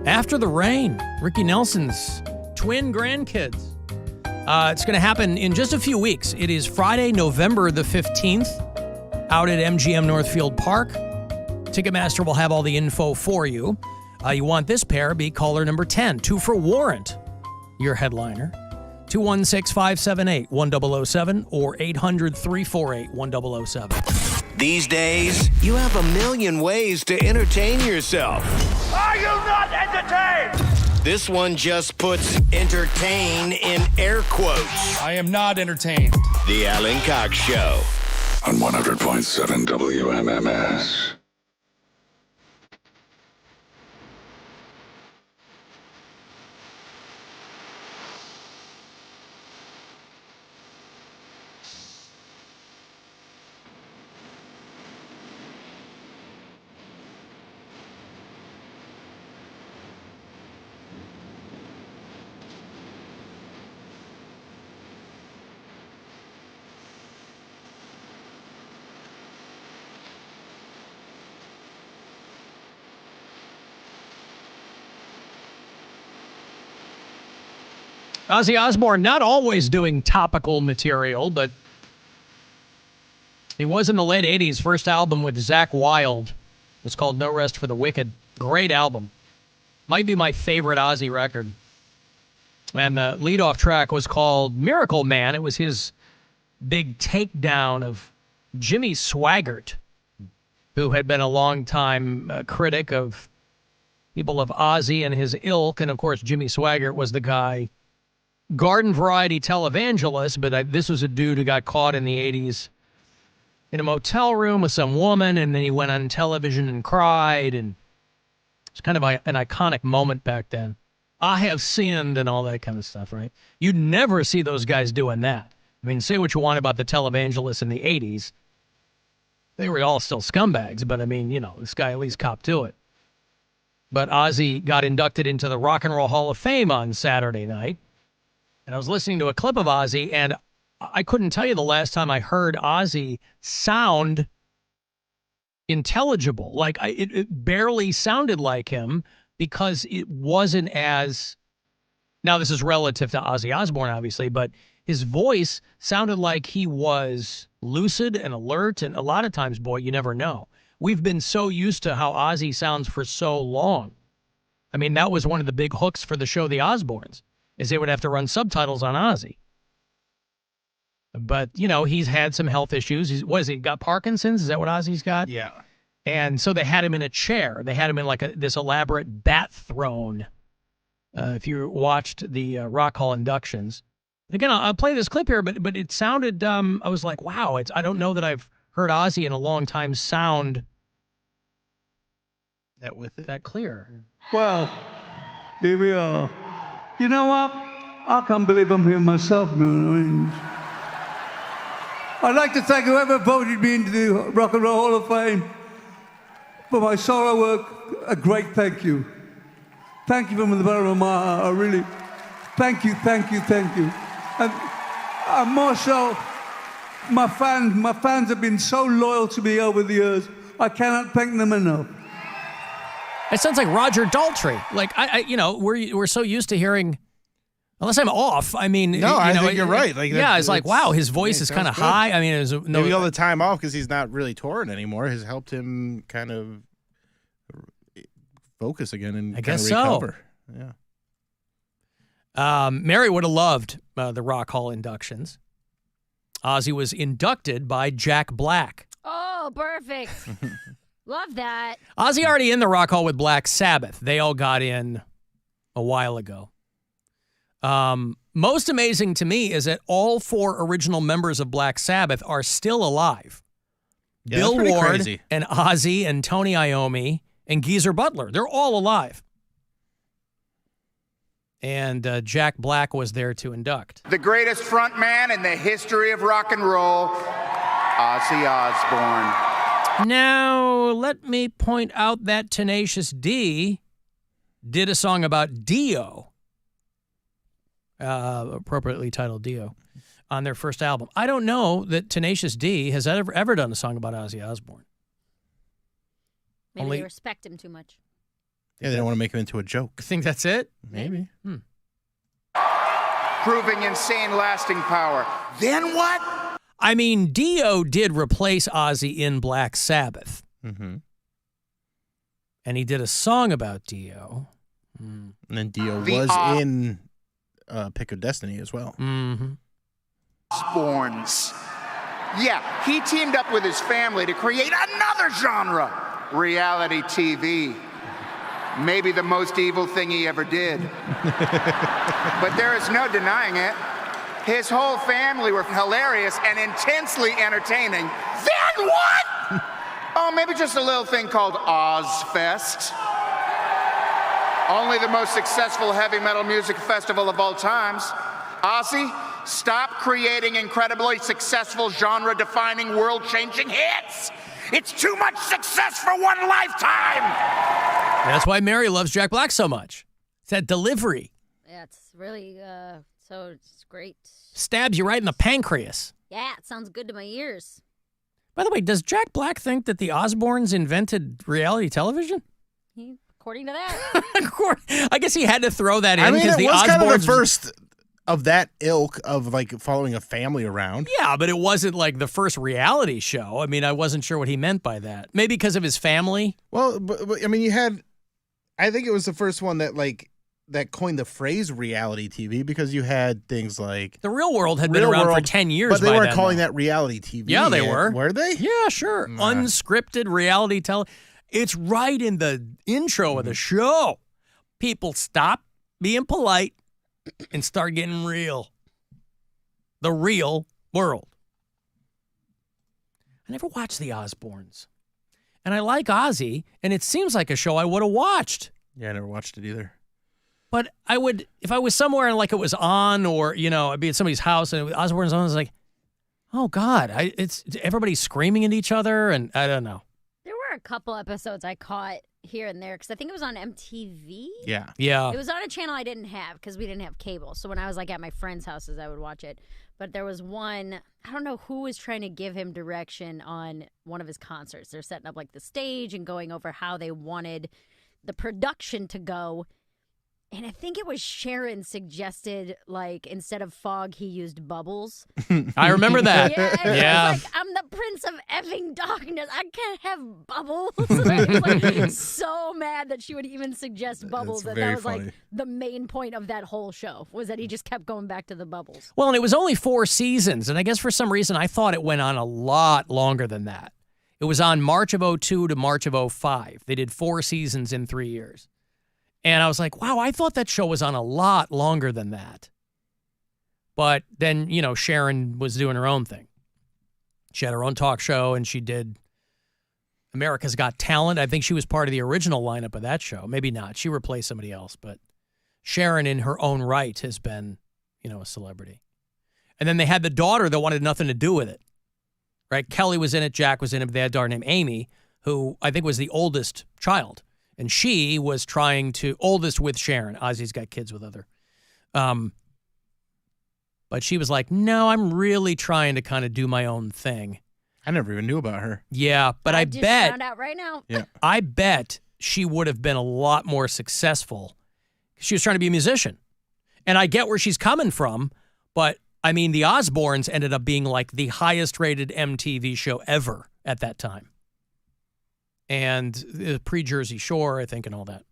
After the Rain, Ricky Nelson's twin grandkids. It's going to happen in just a few weeks. It is Friday, November the 15th, out at MGM Northfield Park. Ticketmaster will have all the info for you. You want this pair, be caller number 10. 2 for Warrant, your headliner. 216-578-1007 or 800-348-1007. These days, you have a million ways to entertain yourself. Are you not entertained? This one just puts entertain in air quotes. I am not entertained. The Alan Cox Show. On 100.7 WMMS. Ozzy Osbourne, not always doing topical material, but he was in the late 80s. First album with Zakk Wylde. It's called No Rest for the Wicked. Great album. Might be my favorite Ozzy record. And the lead-off track was called Miracle Man. It was his big takedown of Jimmy Swaggart, who had been a long-time critic of people of Ozzy and his ilk. And, of course, Jimmy Swaggart was the guy, garden variety televangelist, but this was a dude who got caught in the 80s in a motel room with some woman, and then he went on television and cried, and it's kind of an iconic moment back then. I have sinned and all that kind of stuff, right? You'd never see those guys doing that. I mean, say what you want about the televangelists in the 80s. They were all still scumbags, but I mean, you know, this guy at least copped to it. But Ozzy got inducted into the Rock and Roll Hall of Fame on Saturday night. And I was listening to a clip of Ozzy, and I couldn't tell you the last time I heard Ozzy sound intelligible. Like, it barely sounded like him because it wasn't as... Now, this is relative to Ozzy Osbourne, obviously, but his voice sounded like he was lucid and alert, and a lot of times, boy, you never know. We've been so used to how Ozzy sounds for so long. I mean, that was one of the big hooks for the show The Osbournes, is they would have to run subtitles on Ozzy. But, you know, he's had some health issues. What is he, got Parkinson's? Is that what Ozzy's got? Yeah. And so they had him in a chair. They had him in like this elaborate bat throne. If you watched the Rock Hall inductions. Again, I'll play this clip here, but it sounded, I was like, wow, I don't know that I've heard Ozzy in a long time sound that clear. Well, here we are. You know what? I can't believe I'm here myself. You know what I mean? I'd like to thank whoever voted me into the Rock and Roll Hall of Fame for my solo work. A great thank you. Thank you from the bottom of my heart. I really, thank you. And more so, my fans have been so loyal to me over the years. I cannot thank them enough. It sounds like Roger Daltrey. Like, we're so used to hearing, unless I'm off, I mean... No, I think you're right. Like, yeah, it's like, wow, his voice is kind of high. I mean, maybe all the time off because he's not really touring anymore has helped him kind of focus again and kind of recover. So. Yeah. Mary would have loved the Rock Hall inductions. Ozzy was inducted by Jack Black. Oh, perfect. Love that. Ozzy already in the Rock Hall with Black Sabbath. They all got in a while ago. Most amazing to me is that all 4 original members of Black Sabbath are still alive. Yeah, Bill Ward crazy. And Ozzy and Tony Iommi and Geezer Butler. They're all alive. And Jack Black was there to induct. The greatest front man in the history of rock and roll, Ozzy Osbourne. Now, let me point out that Tenacious D did a song about Dio, appropriately titled Dio, on their first album. I don't know that Tenacious D has ever done a song about Ozzy Osbourne. Maybe they respect him too much. Yeah, they don't want to make him into a joke. You think that's it? Maybe. Proving insane lasting power. Then what? I mean, Dio did replace Ozzy in Black Sabbath. Mm-hmm. And he did a song about Dio. And then Dio was in Pick of Destiny as well. Mm-hmm. Osbournes. Yeah, he teamed up with his family to create another genre, reality TV. Maybe the most evil thing he ever did. But there is no denying it. His whole family were hilarious and intensely entertaining. Then what? Oh, maybe just a little thing called Ozfest. Only the most successful heavy metal music festival of all times. Ozzy, stop creating incredibly successful genre-defining, world-changing hits. It's too much success for one lifetime. That's why Mary loves Jack Black so much. It's that delivery. Yeah, it's really, so it's great. Stabs you right in the pancreas. Yeah, it sounds good to my ears. By the way, does Jack Black think that the Osbournes invented reality television? According to that. I guess he had to throw that in because it the was Osbournes... kind of the first of that ilk of, like, following a family around. Yeah, but it wasn't, like, the first reality show. I mean, I wasn't sure what he meant by that. Maybe because of his family? Well, but I mean, you had... I think it was the first one that, like, that coined the phrase reality TV because you had things like... The Real World had been around for 10 years but they by weren't then, calling though. that reality TV. Yeah, they yet. were. Were they? Yeah, sure. Nah. Unscripted reality It's right in the intro of the show. People stop being polite and start getting real. The Real World. I never watched the Osbournes. And I like Ozzy, and it seems like a show I would have watched. Yeah, I never watched it either. But I would, if I was somewhere and like it was on, or, you know, I'd be at somebody's house and it was Osbourne's on, I was like, oh God, it's everybody's screaming at each other, and I don't know. There were a couple episodes I caught here and there because I think it was on MTV. Yeah. It was on a channel I didn't have because we didn't have cable. So when I was like at my friends' houses, I would watch it. But there was one, I don't know who was trying to give him direction on one of his concerts. They're setting up like the stage and going over how they wanted the production to go. And I think it was Sharon suggested, like, instead of fog, he used bubbles. I remember that. Yeah. Like, I'm the prince of effing darkness. I can't have bubbles. I was like, so mad that she would even suggest bubbles. That was funny. like the main point of that whole show, was that he just kept going back to the bubbles. Well, and it was only 4 seasons. And I guess for some reason I thought it went on a lot longer than that. It was on March of 2002 to March of 2005. They did 4 seasons in 3 years. And I was like, wow, I thought that show was on a lot longer than that. But then, you know, Sharon was doing her own thing. She had her own talk show, and she did America's Got Talent. I think she was part of the original lineup of that show. Maybe not. She replaced somebody else. But Sharon, in her own right, has been, you know, a celebrity. And then they had the daughter that wanted nothing to do with it. Right? Kelly was in it. Jack was in it. But they had a daughter named Amy, who I think was the oldest child. And she was trying to, oldest with Sharon. Ozzy's got kids with other. But she was like, no, I'm really trying to kind of do my own thing. I never even knew about her. Yeah, but I just bet. found out right now. Yeah. I bet she would have been a lot more successful. She was trying to be a musician. And I get where she's coming from, but I mean, the Osbournes ended up being like the highest rated MTV show ever at that time. And pre-Jersey Shore, I think, and all that.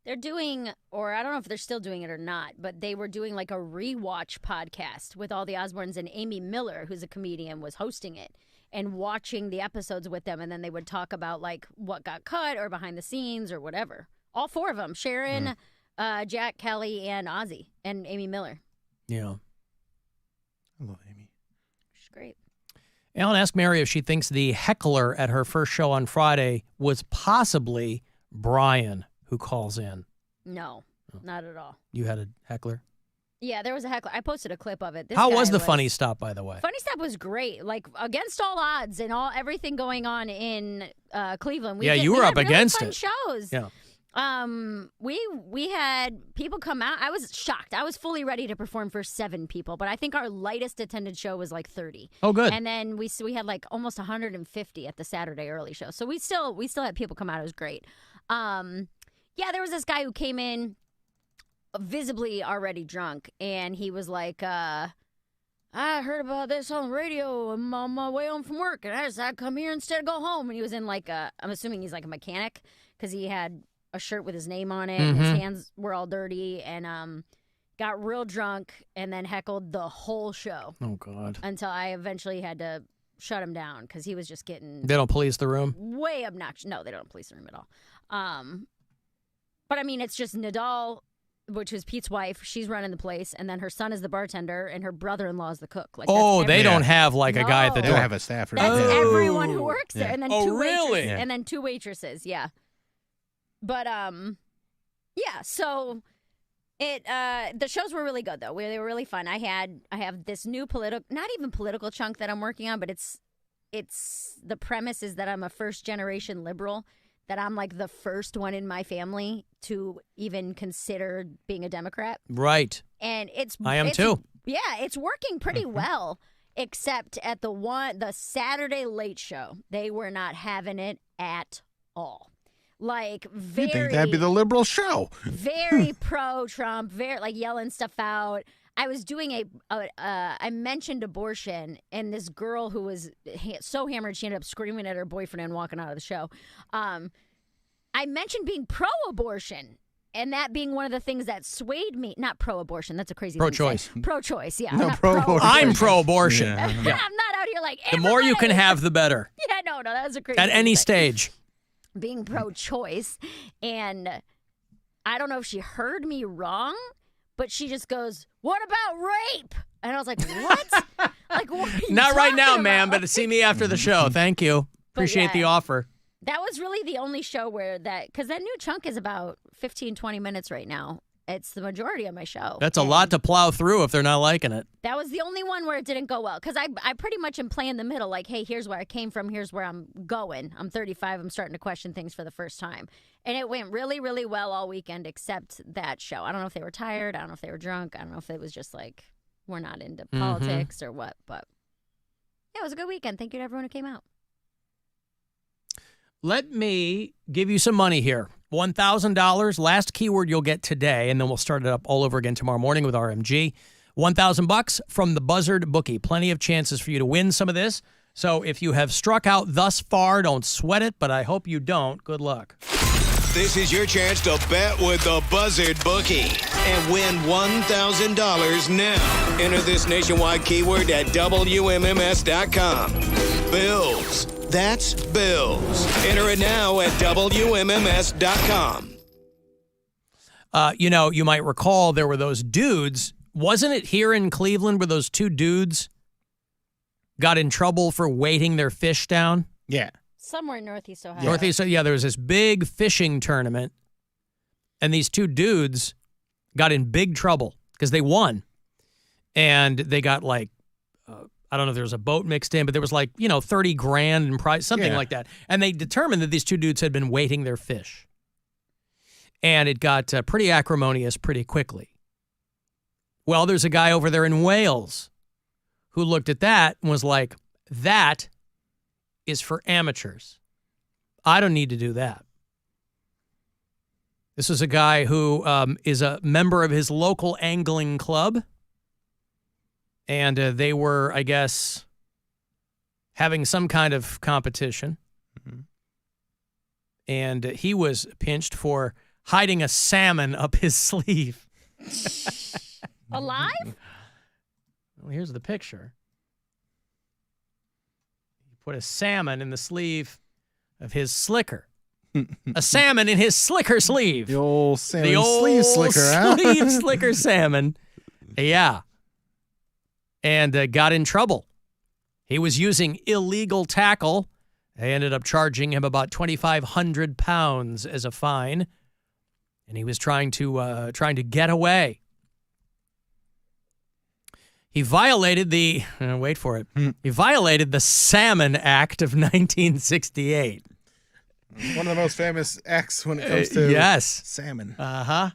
They're doing, or I don't know if they're still doing it or not, but they were doing like a rewatch podcast with all the Osbournes, and Amy Miller, who's a comedian, was hosting it and watching the episodes with them. And then they would talk about like what got cut or behind the scenes or whatever. All 4 of them, Sharon, Jack, Kelly, and Ozzy, and Amy Miller. Yeah. I love Amy. She's great. Alan asked Mary if she thinks the heckler at her first show on Friday was possibly Brian, who calls in. No, not at all. You had a heckler? Yeah, there was a heckler. I posted a clip of it. How was the Funny Stop, by the way? Funny Stop was great. Like, against all odds and everything going on in Cleveland. You were up against really it. Fun shows. Yeah. We had people come out. I was shocked. I was fully ready to perform for 7 people, but I think our lightest attended show was like 30. Oh, good. And then we had like almost 150 at the Saturday early show. So we still had people come out. It was great. Yeah, there was this guy who came in visibly already drunk, and he was like, I heard about this on the radio. I'm on my way home from work, and I decided to come here instead of go home. And he was in like I'm assuming he's like a mechanic, because he had a shirt with his name on it, and his hands were all dirty, and got real drunk, and then heckled the whole show. Oh, God. Until I eventually had to shut him down, because he was just getting... They don't police the room? Way obnoxious. No, they don't police the room at all. But, I mean, it's just Nadal, which is Pete's wife. She's running the place, and then her son is the bartender, and her brother-in-law is the cook. Like, they don't have, like, a guy at the They door. don't have a staff. That's everyone who works there, and then two really? waitresses, and then two waitresses, yeah. But, yeah, so... the shows were really good though. They were really fun. I have this new not even political chunk that I'm working on, but it's the premise is that I'm a first generation liberal, that I'm like the first one in my family to even consider being a Democrat. Right. And I am too. Yeah, it's working pretty well, except at the Saturday Late Show. They were not having it at all. Like, very... You'd think that'd be the liberal show. Very pro-Trump, very, like, yelling stuff out. I was doing I mentioned abortion, and this girl who was so hammered, she ended up screaming at her boyfriend and walking out of the show. I mentioned being pro-abortion, and that being one of the things that swayed me. Not pro-abortion, that's a crazy pro-choice. thing. Pro-choice, yeah. No, not pro-abortion. I'm pro-abortion. Yeah. I'm not out here like, The more you can have, the better. Yeah, no, that was a crazy At any thing. stage. Being pro-choice, and I don't know if she heard me wrong, but she just goes, "What about rape?" And I was like, "What? Like, what are you Not right talking now, about? ma'am, but see me after the show. Thank you. Appreciate the offer. That was really the only show where because that new chunk is about 15, 20 minutes right now. It's the majority of my show. That's a lot to plow through if they're not liking it. That was the only one where it didn't go well. Because I pretty much am playing the middle. Like, hey, here's where I came from. Here's where I'm going. I'm 35. I'm starting to question things for the first time. And it went really, really well all weekend except that show. I don't know if they were tired. I don't know if they were drunk. I don't know if it was just like, we're not into politics or what. But yeah, it was a good weekend. Thank you to everyone who came out. Let me give you some money here. $1,000, last keyword you'll get today, and then we'll start it up all over again tomorrow morning with RMG. $1,000 from the Buzzard Bookie. Plenty of chances for you to win some of this. So if you have struck out thus far, don't sweat it, but I hope you don't. Good luck. This is your chance to bet with the Buzzard Bookie and win $1,000 now. Enter this nationwide keyword at WMMS.com. Bills. That's Bills. Enter it now at WMMS.com. You might recall there were those dudes. Wasn't it here in Cleveland where those two dudes got in trouble for weighting their fish down? Yeah. Somewhere in Northeast Ohio. Northeast, yeah, there was this big fishing tournament, and these two dudes got in big trouble because they won. And they got like, I don't know if there was a boat mixed in, but there was like, $30,000 in prize, something like that. And they determined that these two dudes had been weighting their fish. And it got pretty acrimonious pretty quickly. Well, there's a guy over there in Wales who looked at that and was like, that is for amateurs. I don't need to do that. This is a guy who is a member of his local angling club. And they were, I guess, having some kind of competition. Mm-hmm. And he was pinched for hiding a salmon up his sleeve. Alive? Well, here's the picture. He put a salmon in the sleeve of his slicker. A salmon in his slicker sleeve. The old salmon sleeve slicker, huh? Sleeve slicker salmon. Yeah. And got in trouble. He was using illegal tackle. They ended up charging him about 2,500 pounds as a fine. And he was trying to get away. He violated the, wait for it, he violated the Salmon Act of 1968. One of the most famous acts when it comes to salmon. Uh-huh.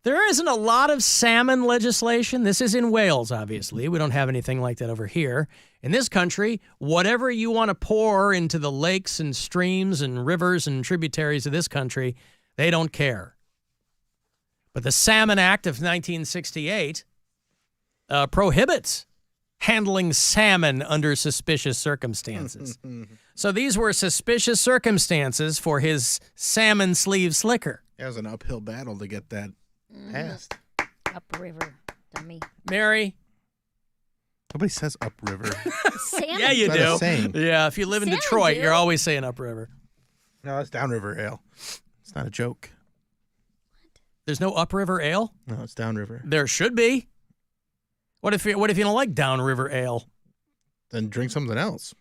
There isn't a lot of salmon legislation. This is in Wales, obviously. We don't have anything like that over here. In this country, whatever you want to pour into the lakes and streams and rivers and tributaries of this country, they don't care. But the Salmon Act of 1968 prohibits handling salmon under suspicious circumstances. So these were suspicious circumstances for his salmon sleeve slicker. It was an uphill battle to get that passed. Upriver, dummy. Mary? Nobody says upriver. Salmon. Yeah, you Is that a do. saying? Yeah, if you live in Salmon Detroit, do. you're always saying upriver. No, it's downriver ale. It's not a joke. There's no upriver ale? No, it's downriver. There should be. What if you don't like downriver ale? Then drink something else.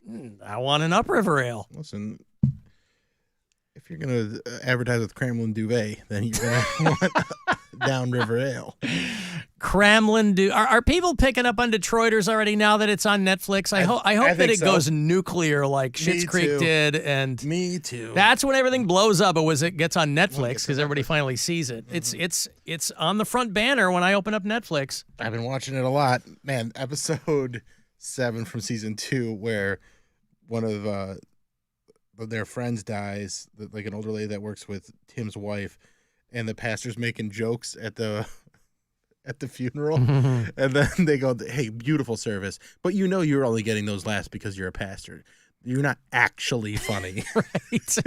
I want an upriver ale. Listen, if you're going to advertise with Cramlin Duvet, then you're going to want downriver ale. Cramlin are people picking up on Detroiters already now that it's on Netflix? I hope that think it so. goes nuclear like Schitt's Creek too. did, and Me too. that's when everything blows up. It gets on Netflix because everybody finally sees it. It's on the front banner when I open up Netflix. I've been watching it a lot. Man, episode 7 from season 2 where one of their friends dies, like an older lady that works with Tim's wife, and the pastor's making jokes at the funeral, and then they go, "Hey, beautiful service, but you're only getting those last because you're a pastor. You're not actually funny." Right?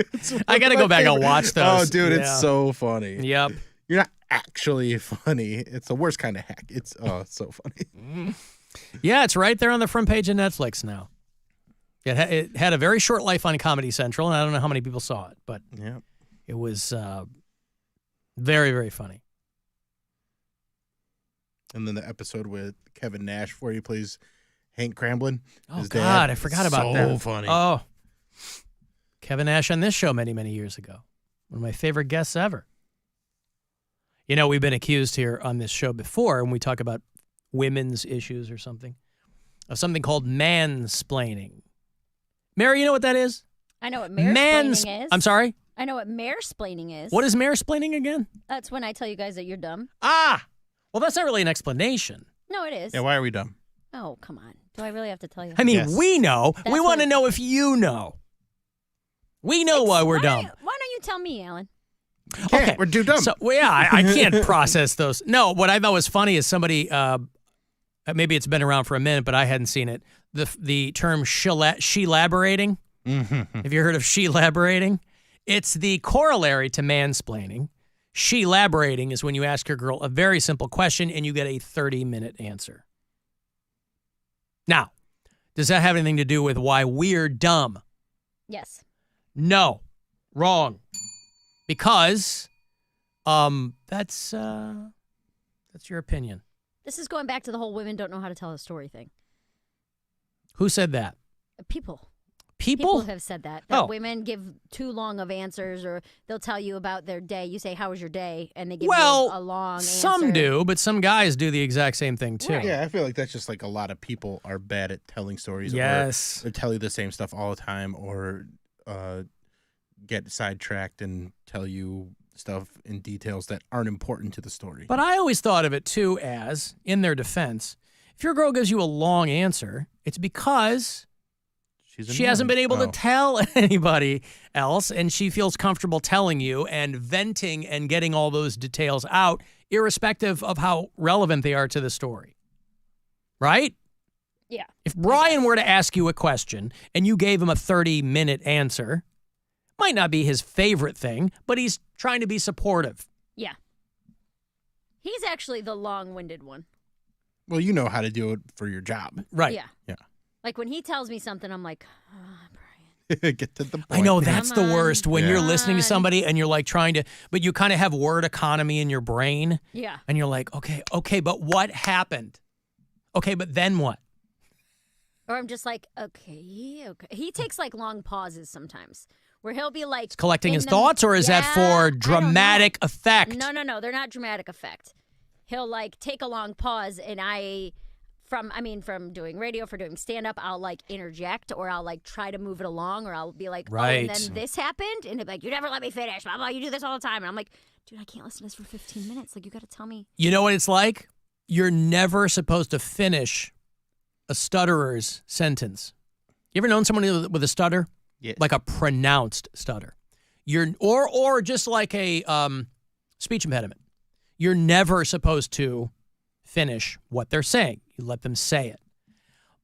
I got to go back and watch those. Oh, dude, Yeah. it's so funny. Yep. You're not actually funny. It's the worst kind of hack. It's so funny. Yeah, it's right there on the front page of Netflix now. It had a very short life on Comedy Central, and I don't know how many people saw it, but Yeah. it was very, very funny. And then the episode with Kevin Nash where he plays Hank Cramlin. Oh, his God, dad. I forgot about that. So funny. Oh, Kevin Nash on this show many, many years ago. One of my favorite guests ever. You know, we've been accused here on this show before when we talk about women's issues or something, of something called mansplaining. Mary, you know what that is? I know what mansplaining is. I'm sorry? I know what mansplaining is. What is mansplaining again? That's when I tell you guys that you're dumb. Ah! Well, that's not really an explanation. No, it is. Yeah, why are we dumb? Oh, come on. Do I really have to tell you? I mean, Yes. we know. That's We want to what- know if you know. We know why we're dumb. Why don't you tell me, Alan? Okay, we're too dumb. So, well, yeah, I can't process those. No, what I thought was funny is somebody, maybe it's been around for a minute, but I hadn't seen it. The term she-laborating. Have you heard of she-laborating? It's the corollary to mansplaining. She-laborating is when you ask your girl a very simple question and you get a 30-minute answer. Now, does that have anything to do with why we're dumb? Yes. No. Wrong. Because that's your opinion. This is going back to the whole women don't know how to tell a story thing. Who said that? People. People? People have said that Oh. women give too long of answers, or they'll tell you about their day. You say, "How was your day?" and they give you a long some answer. do, but some guys do the exact same thing too. Right. Yeah, I feel like that's just like a lot of people are bad at telling stories. Yes. Or they tell you the same stuff all the time, or get sidetracked and tell you stuff in details that aren't important to the story. But I always thought of it too as, in their defense, if your girl gives you a long answer, it's because she hasn't been able to tell anybody else, and she feels comfortable telling you and venting and getting all those details out, irrespective of how relevant they are to the story. Right? Yeah. If Brian were to ask you a question and you gave him a 30-minute answer, might not be his favorite thing, but he's trying to be supportive. Yeah. He's actually the long-winded one. Well, you know how to do it for your job. Right. Yeah. Yeah. Like when he tells me something, I'm like, oh, Brian. Get to the point. I know that's Come the worst when Yeah. you're listening to on. somebody and you're like trying to, but you kind of have word economy in your brain Yeah. and you're like, okay, but what happened? Okay, but then what? Or I'm just like, okay. He takes like long pauses sometimes where he'll be like Collecting in his the- thoughts, or is that Yeah, I for don't dramatic know. effect? No, they're not dramatic effect. He'll like take a long pause, and from doing radio, for doing stand up, I'll like interject, or I'll like try to move it along, or I'll be like, Right. oh, and then this happened, and he'll be like, you never let me finish, blah blah, you do this all the time, and I'm like, dude, I can't listen to this for 15 minutes. Like, you got to tell me. You know what it's like? You're never supposed to finish a stutterer's sentence. You ever known someone with a stutter? Yes. Like a pronounced stutter. Or just like a speech impediment. You're never supposed to finish what they're saying. You let them say it.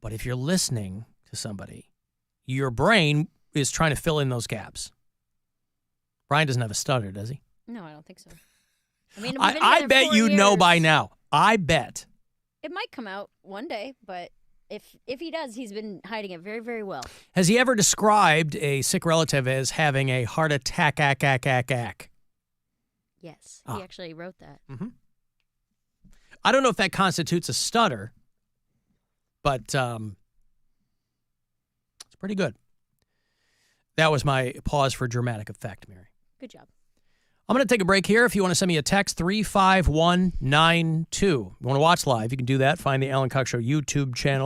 But if you're listening to somebody, your brain is trying to fill in those gaps. Brian doesn't have a stutter, does he? No, I don't think so. I mean, I bet you know by now. I bet. It might come out one day, but if he does, he's been hiding it very, very well. Has he ever described a sick relative as having a heart attack, Yes, he actually wrote that. Mm-hmm. I don't know if that constitutes a stutter, but it's pretty good. That was my pause for dramatic effect, Mary. Good job. I'm going to take a break here. If you want to send me a text, 35192. You want to watch live, you can do that. Find the Alan Cox Show YouTube channel.